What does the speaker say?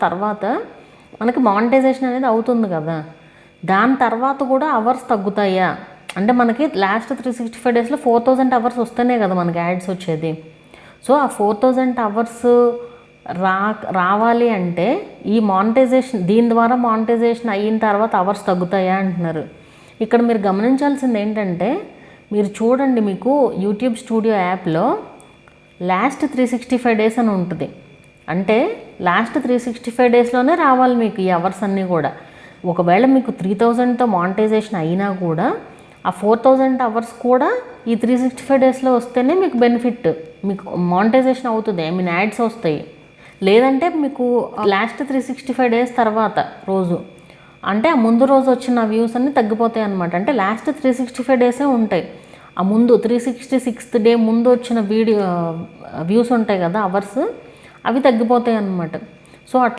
తర్వాత మనకి మానిటైజేషన్ అనేది అవుతుంది కదా, దాని తర్వాత కూడా అవర్స్ తగ్గుతాయా అంటే మనకి లాస్ట్ 365 డేస్లో 4000 అవర్స్ వస్తేనే కదా మనకి యాడ్స్ వచ్చేది. సో ఆ 4000 అవర్స్ రావాలి అంటే ఈ మానిటైజేషన్, దీని ద్వారా మానిటైజేషన్ అయిన తర్వాత అవర్స్ తగ్గుతాయా అంటున్నారు. ఇక్కడ మీరు గమనించాల్సింది ఏంటంటే, మీరు చూడండి, మీకు యూట్యూబ్ స్టూడియో యాప్లో లాస్ట్ 365 డేస్ అని ఉంటుంది. అంటే లాస్ట్ 365 డేస్లోనే రావాలి మీకు ఈ అవర్స్ అన్నీ కూడా. ఒకవేళ మీకు 3000తో మానిటైజేషన్ అయినా కూడా ఆ 4000 అవర్స్ కూడా ఈ 365 డేస్లో వస్తేనే మీకు బెనిఫిట్, మీకు మానిటైజేషన్ అవుతుంది, ఐ మీన్ యాడ్స్ వస్తాయి. లేదంటే మీకు లాస్ట్ 365 డేస్ తర్వాత రోజు అంటే ఆ ముందు రోజు వచ్చిన వ్యూస్ అన్నీ తగ్గిపోతాయి అన్నమాట. అంటే లాస్ట్ 365 డేసే ఉంటాయి, ఆ ముందు 366th డే ముందు వచ్చిన వ్యూస్ ఉంటాయి కదా అవర్స్, అవి తగ్గిపోతాయి అన్నమాట. సో